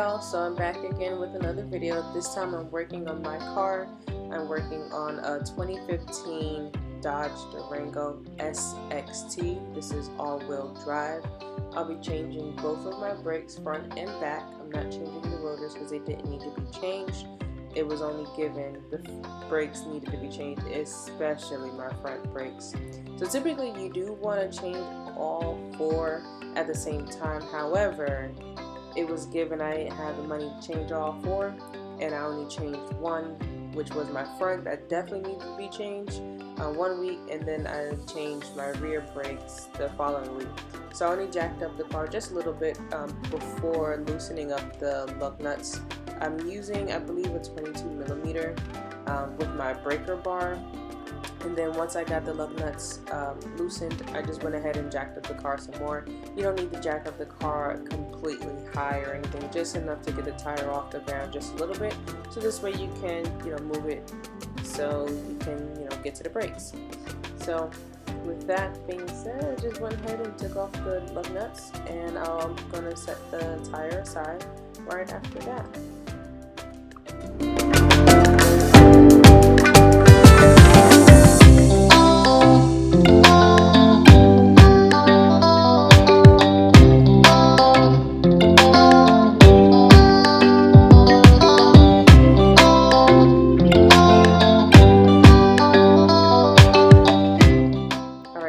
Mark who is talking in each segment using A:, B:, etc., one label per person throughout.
A: y'all, so I'm back again with another video. This time I'm working on my car. I'm working on a 2015 Dodge Durango SXT. This is all-wheel drive. I'll be changing both of my brakes, front and back. I'm not changing the rotors because they didn't need to be changed. It was only given the brakes needed to be changed, especially my front brakes. So typically you do want to change all four at the same time. However, it was given I didn't have the money to change all four, and I only changed one, which was my front. That definitely needed to be changed 1 week, and then I changed my rear brakes the following week. So I only jacked up the car just a little bit before loosening up the lug nuts. I'm using, I believe, a 22mm with my breaker bar. And then once I got the lug nuts loosened, I just went ahead and jacked up the car some more. You don't need to jack up the car completely high or anything, just enough to get the tire off the ground just a little bit. So this way you can, move it so you can, get to the brakes. So with that being said, I just went ahead and took off the lug nuts, and I'm gonna set the tire aside right after that.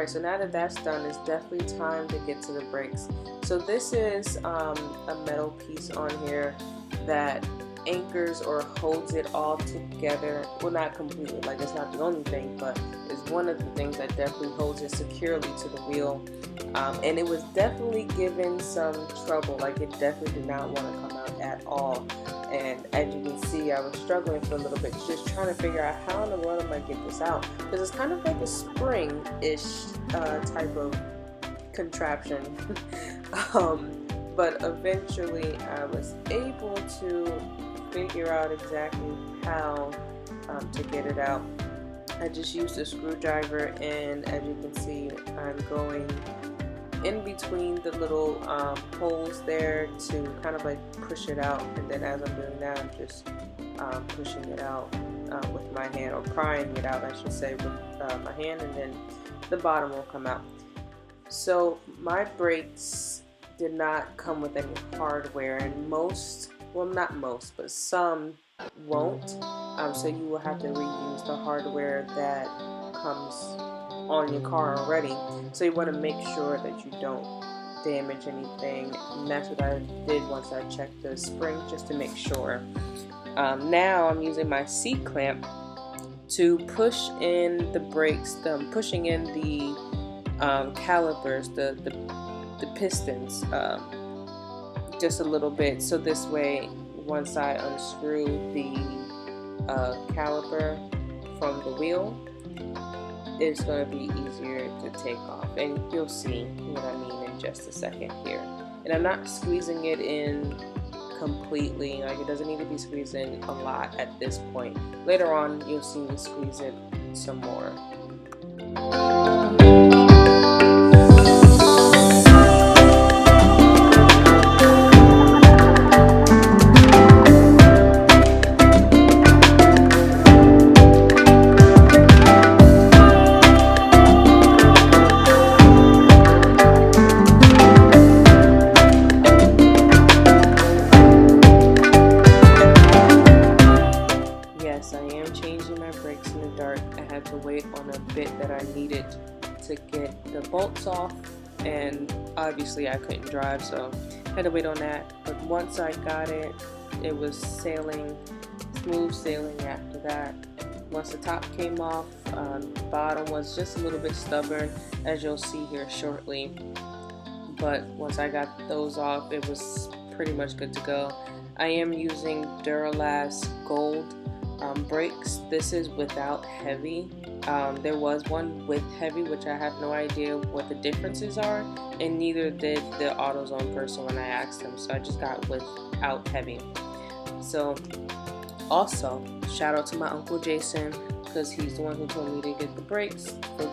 A: So now that that's done, it's definitely time to get to the brakes. So this is a metal piece on here that anchors or holds it all together. Well, not completely, like it's not the only thing, but it's one of the things that definitely holds it securely to the wheel. And it was definitely given some trouble, like it definitely did not want to come out at all. And as you can see, I was struggling for a little bit, just trying to figure out how in the world am I get this out, because it's kind of like a spring-ish type of contraption. But eventually I was able to figure out exactly how to get it out. I just used a screwdriver, and as you can see, I'm going in between the little holes there to kind of like push it out. And then as I'm doing that, I'm just pushing it out with my hand, or prying it out I should say, with my hand, and then the bottom will come out. So my brakes did not come with any hardware, and most, well not most, but some won't. So you will have to reuse the hardware that comes on your car already. So you want to make sure that you don't damage anything, and that's what I did once I checked the spring, just to make sure. Now I'm using my seat clamp to push in the brakes, pushing in the calipers, the pistons, just a little bit, so this way once I unscrew the caliper from the wheel, it's going to be easier to take off, and you'll see what I mean in just a second here. And I'm not squeezing it in completely, like it doesn't need to be squeezed in a lot at this point. Later on you'll see me squeeze it some more. To wait on a bit that I needed to get the bolts off, and obviously I couldn't drive, so I had to wait on that. But once I got it, it was sailing, smooth sailing after that. Once the top came off, the bottom was just a little bit stubborn, as you'll see here shortly. But once I got those off, it was pretty much good to go. I am using Duralast gold brakes. This is without heavy. There was one with heavy, which I have no idea what the differences are, and neither did the AutoZone person when I asked them, so I just got without heavy. So also shout out to my Uncle Jason, because he's the one who told me to get the brakes, the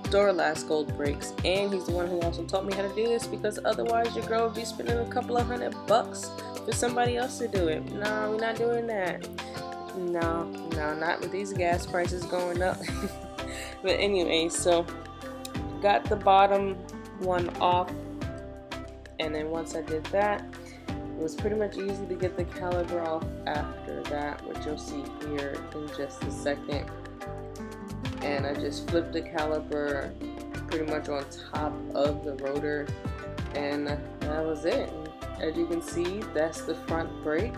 A: Duralast gold brakes, and he's the one who also taught me how to do this, because otherwise your girl would be spending a couple of $100 for somebody else to do it. No, we're not doing that. No, not with these gas prices going up. But anyway, so got the bottom one off, and then once I did that, it was pretty much easy to get the caliper off after that, which you'll see here in just a second. And I just flipped the caliper pretty much on top of the rotor, and that was it. As you can see, that's the front brake.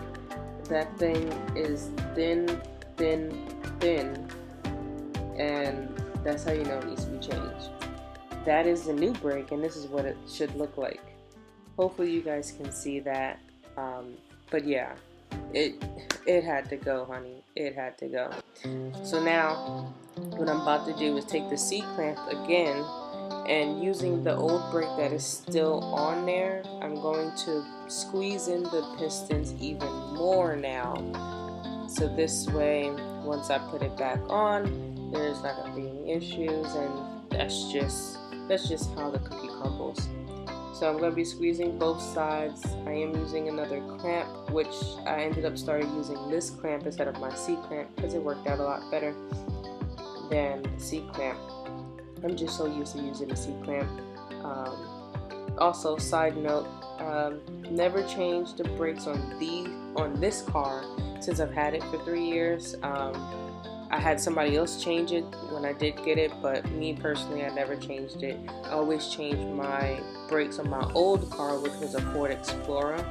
A: That thing is thin, and that's how you know it needs to be changed. That is the new brake, and this is what it should look like. Hopefully you guys can see that. But yeah, it had to go, honey. It had to go. So now what I'm about to do is take the C-clamp again, and using the old brake that is still on there, I'm going to squeeze in the pistons even more now. So this way, once I put it back on, there's not going to be any issues, and that's just how the cookie crumbles. So I'm going to be squeezing both sides. I am using another clamp, which I ended up starting using this clamp instead of my C-clamp because it worked out a lot better than the C-clamp. I'm just so used to using the C-clamp. Also, side note, never changed the brakes on this car since I've had it for 3 years. I had somebody else change it when I did get it, but me personally, I never changed it. I always changed my brakes on my old car, which was a Ford Explorer.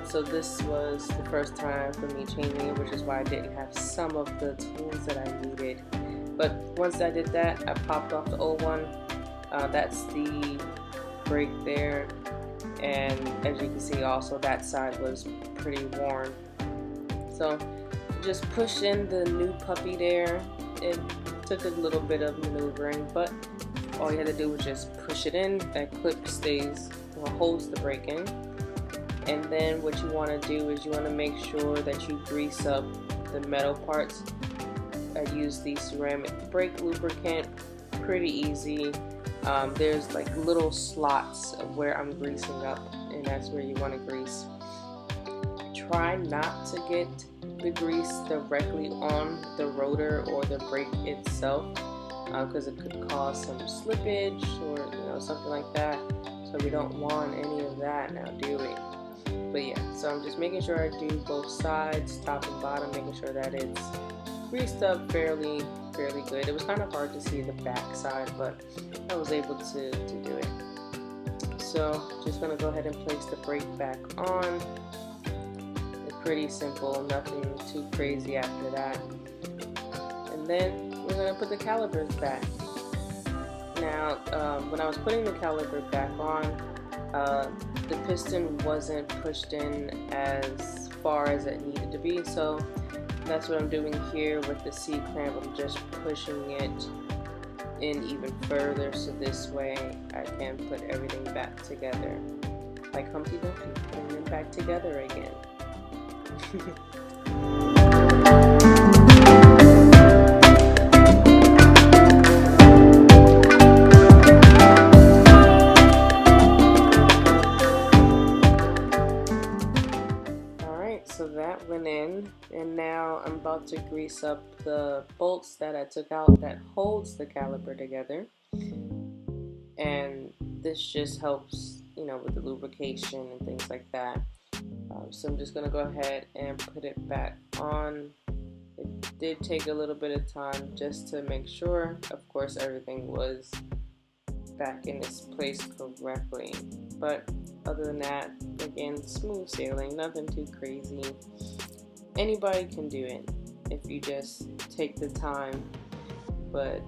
A: So this was the first time for me changing it, which is why I didn't have some of the tools that I needed. But once I did that, I popped off the old one. That's the brake there, and as you can see, also that side was pretty worn. So just push in the new puppy there. It took a little bit of maneuvering, but all you had to do was just push it in. That clip holds the brake in. And then what you want to do is you want to make sure that you grease up the metal parts. I use the ceramic brake lubricant, pretty easy. There's like little slots of where I'm greasing up, and that's where you want to grease. Try not to get the grease directly on the rotor or the brake itself, because it could cause some slippage or something like that. So we don't want any of that now, do we? But yeah, so I'm just making sure I do both sides, top and bottom, making sure that it's greased up fairly good. It was kind of hard to see the back side, but I was able to do it. So just gonna go ahead and place the brake back on. It's pretty simple, nothing too crazy after that. And then we're gonna put the calipers back. Now, when I was putting the caliper back on, the piston wasn't pushed in as far as it needed to be, so that's what I'm doing here with the C-clamp. I'm just pushing it in even further, so this way I can put everything back together. Like Humpty Dumpty, putting them back together again. So that went in, and now I'm about to grease up the bolts that I took out that holds the caliper together, and this just helps with the lubrication and things like that. So I'm just gonna go ahead and put it back on. It did take a little bit of time just to make sure, of course, everything was back in its place correctly, but other than that, again, smooth sailing, nothing too crazy. Anybody can do it if you just take the time. But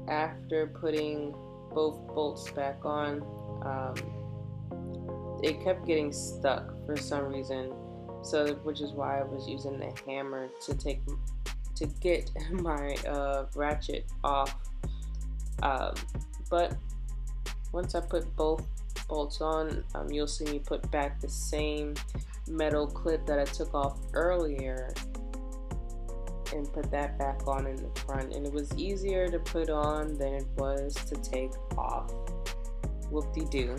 A: after putting both bolts back on, it kept getting stuck for some reason. So, which is why I was using the hammer to get my ratchet off. But once I put both bolts on, you'll see me put back the same metal clip that I took off earlier and put that back on in the front, and it was easier to put on than it was to take off. Whoop-de-doo.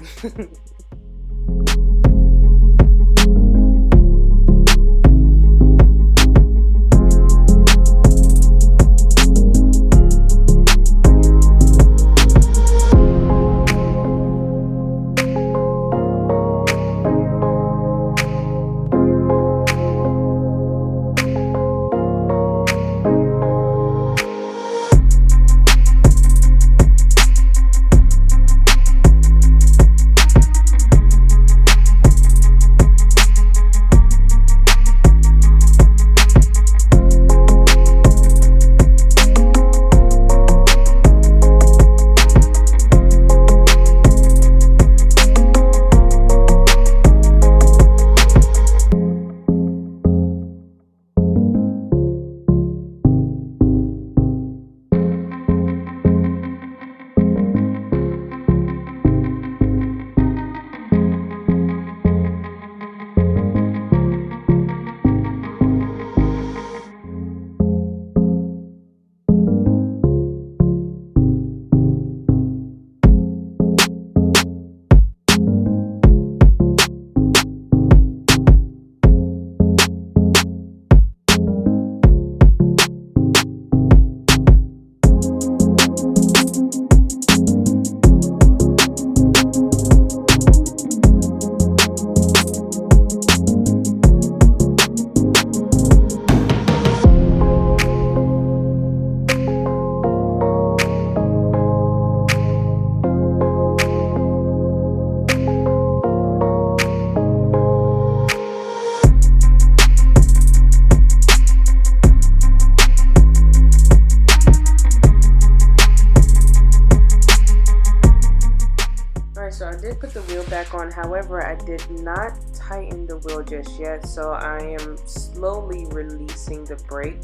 A: back on. However, I did not tighten the wheel just yet, so I am slowly releasing the brake,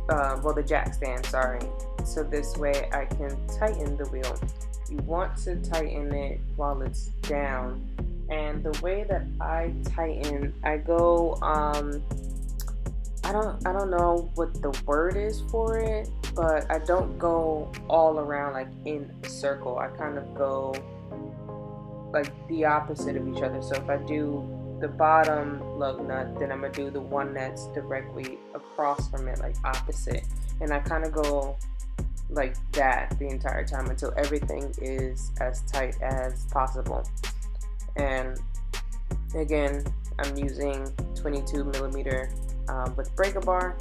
A: well, the jack stand, sorry, so this way I can tighten the wheel. You want to tighten it while it's down, and the way that I tighten, I go, I don't know what the word is for it, but I don't go all around like in a circle. I kind of go like the opposite of each other. So if I do the bottom lug nut, then I'm gonna do the one that's directly across from it, like opposite, and I kind of go like that the entire time until everything is as tight as possible. And again, I'm using 22 millimeter with breaker bar.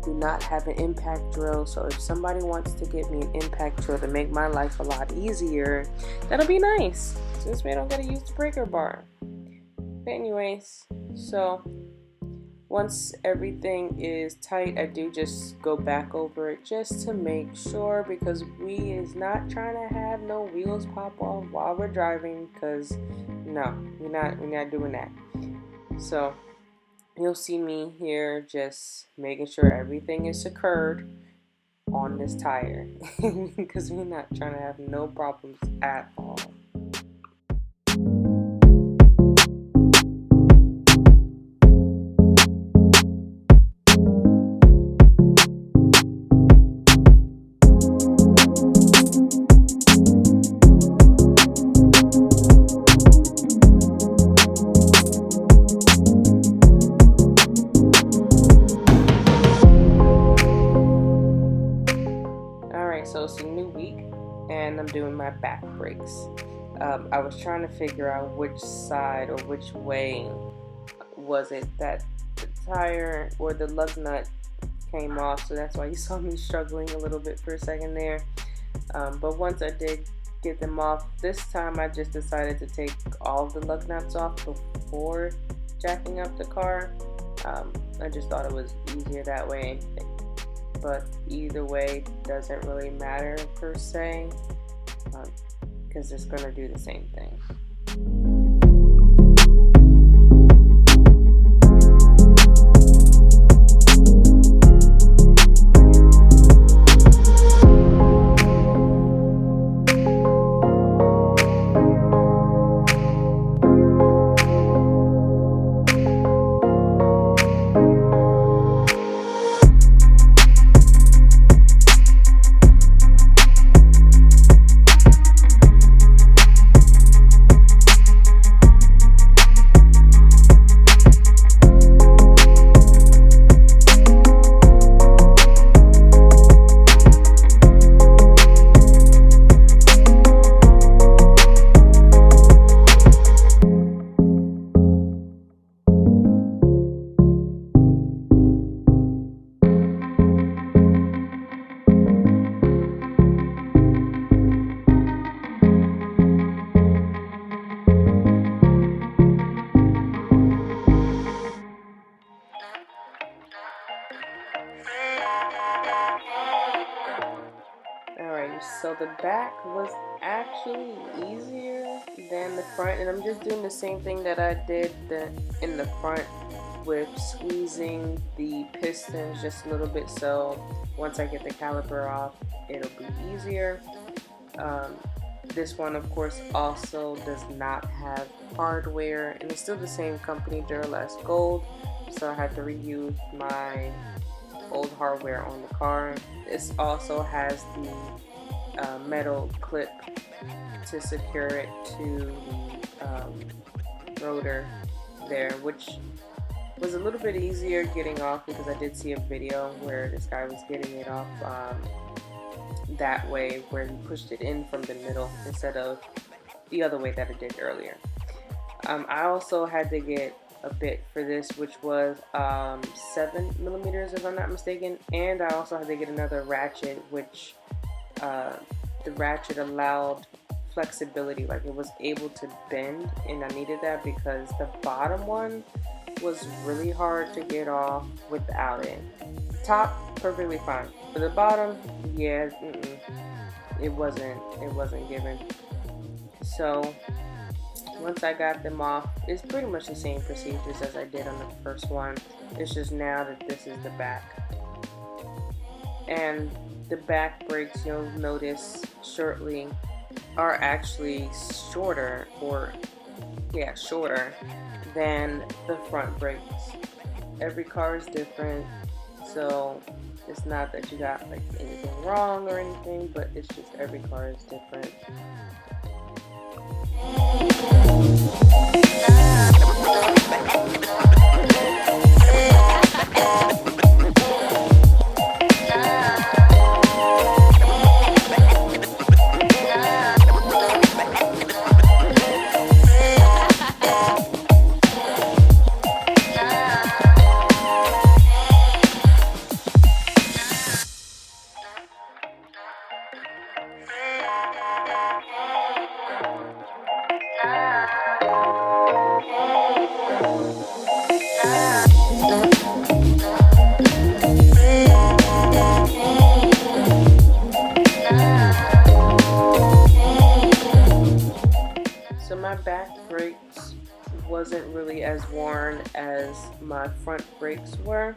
A: Do not have an impact drill, so if somebody wants to get me an impact drill to make my life a lot easier, that'll be nice, so this way I don't gotta use the breaker bar. But anyways, so once everything is tight, I do just go back over it just to make sure, because we is not trying to have no wheels pop off while we're driving, because no, we're not doing that. So you'll see me here just making sure everything is secured on this tire because we're not trying to have no problems at all. So it's a new week and I'm doing my back brakes. I was trying to figure out which side or which way was it that the tire or the lug nut came off, so that's why you saw me struggling a little bit for a second there. But once I did get them off, this time I just decided to take all of the lug nuts off before jacking up the car. I just thought it was easier that way. But either way doesn't really matter per se, because it's going to do the same thing. So the back was actually easier than the front, and I'm just doing the same thing that I did in the front with squeezing the pistons just a little bit, so once I get the caliper off it'll be easier. This one of course also does not have hardware, and it's still the same company, Duralast Gold, so I had to reuse my old hardware on the car. This also has the metal clip to secure it to the rotor there, which was a little bit easier getting off because I did see a video where this guy was getting it off that way, where he pushed it in from the middle instead of the other way that I did earlier. I also had to get a bit for this, which was 7 millimeters if I'm not mistaken, and I also had to get another ratchet, which the ratchet allowed flexibility, like it was able to bend, and I needed that because the bottom one was really hard to get off without it. Top, perfectly fine, but the bottom, yeah, it wasn't given. So once I got them off, it's pretty much the same procedures as I did on the first one. It's just now that this is the back. And the back brakes, you'll notice shortly, are actually shorter than the front brakes. Every car is different, so it's not that you got like anything wrong or anything, but it's just every car is different. So my back brakes wasn't really as worn as my front brakes were,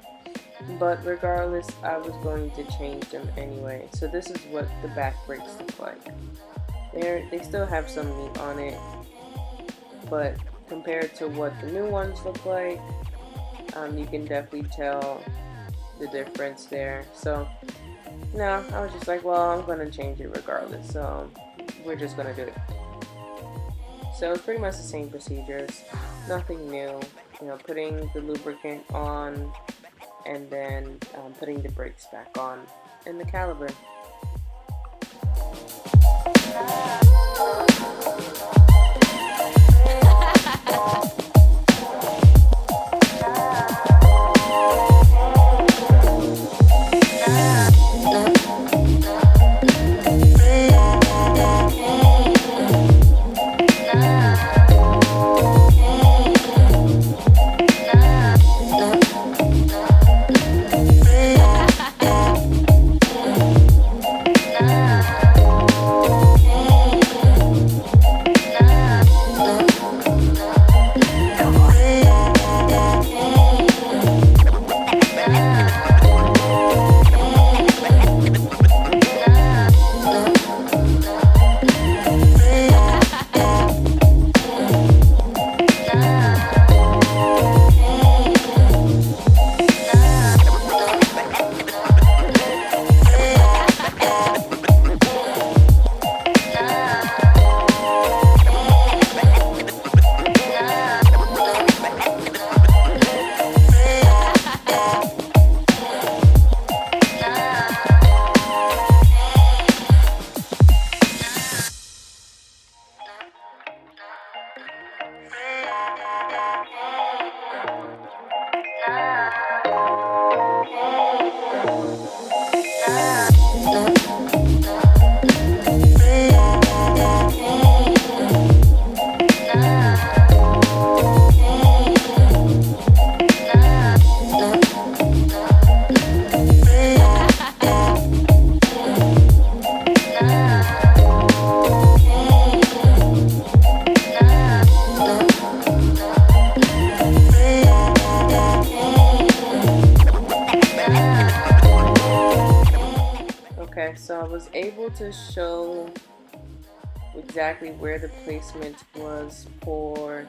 A: but regardless, I was going to change them anyway. So this is what the back brakes look like. They still have some meat on it, but compared to what the new ones look like, you can definitely tell the difference there. So no, I was just like, well, I'm going to change it regardless, so we're just going to do it. So it's pretty much the same procedures, nothing new, you know, putting the lubricant on and then putting the brakes back on and the caliper. Okay, so I was able to show exactly where the placement was for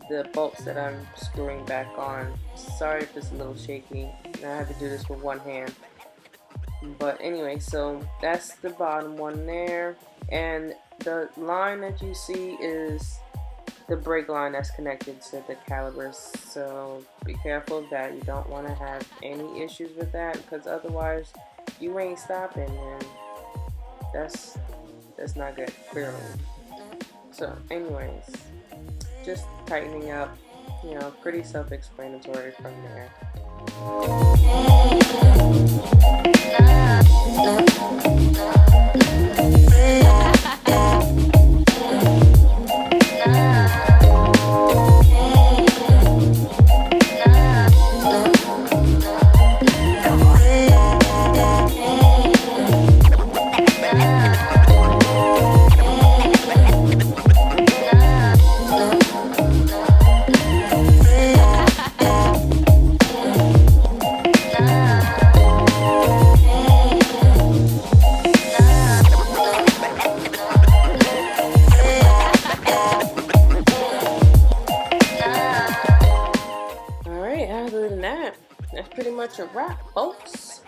A: the bolts that I'm screwing back on. Sorry if it's a little shaky. I have to do this with one hand. But anyway, so that's the bottom one there. And the line that you see is the brake line that's connected to the calipers. So be careful of that. You don't want to have any issues with that, because otherwise you ain't stopping, and that's not good, clearly. So anyways, just tightening up, you know, pretty self-explanatory from there. yeah, other than that, that's pretty much a wrap, folks.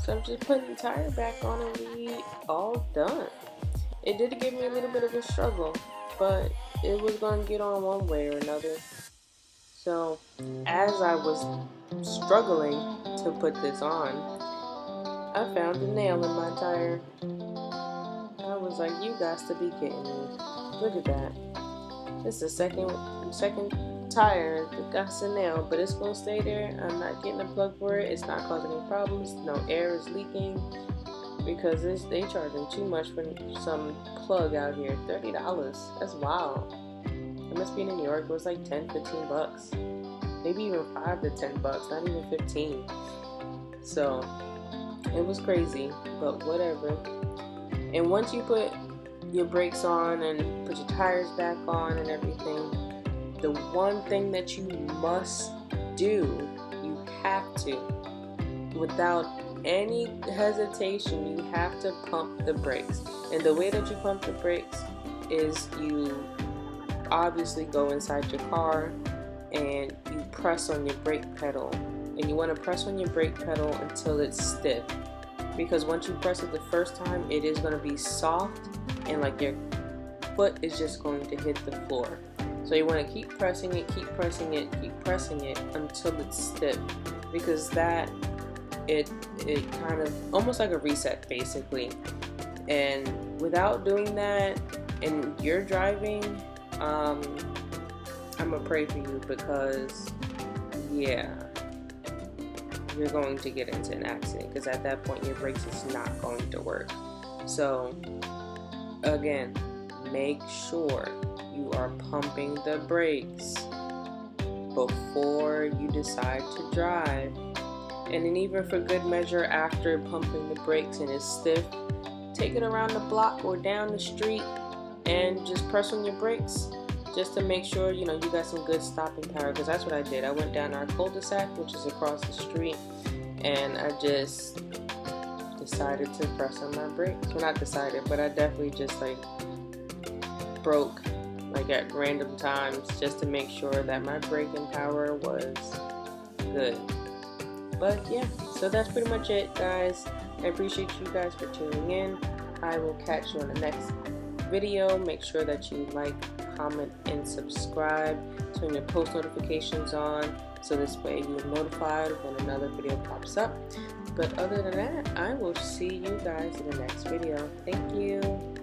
A: So I'm just putting the tire back on and we all done. It did give me a little bit of a struggle, but it was going to get on one way or another. So as I was struggling to put this on, I found a nail in my tire. I was like, you got to be kidding me. Look at that. This is the second tire that got a nail, but it's going to stay there. I'm not getting a plug for it. It's not causing any problems. No air is leaking because they charging too much for some plug out here. $30. That's wild. It must be in New York. It was like 10, 15 bucks. Maybe even 5 to 10 bucks, not even 15. So it was crazy, but whatever. And once you put your brakes on and put your tires back on and everything, the one thing that you must do, you have to, without any hesitation, you have to pump the brakes. And the way that you pump the brakes is you obviously go inside your car and you press on your brake pedal. And you want to press on your brake pedal until it's stiff. Because once you press it the first time, it is going to be soft and like your foot is just going to hit the floor. So you want to keep pressing it, keep pressing it, keep pressing it until it's stiff. Because that, it kind of almost like a reset basically. And without doing that and you're driving, I'm gonna pray for you because yeah, you're going to get into an accident because at that point your brakes is not going to work. So again, make sure you are pumping the brakes before you decide to drive. And then even for good measure, after pumping the brakes and it's stiff, take it around the block or down the street and just press on your brakes just to make sure you got some good stopping power, because that's what I did. I went down our cul-de-sac, which is across the street, and I just decided to press on my brakes. Well, not decided, but I definitely just broke at random times just to make sure that my braking power was good. But yeah, so that's pretty much it, guys. I appreciate you guys for tuning in. I will catch you on the next video. Make sure that you like, comment, and subscribe. Turn your post notifications on so this way you're notified when another video pops up. But other than that, I will see you guys in the next video. Thank you.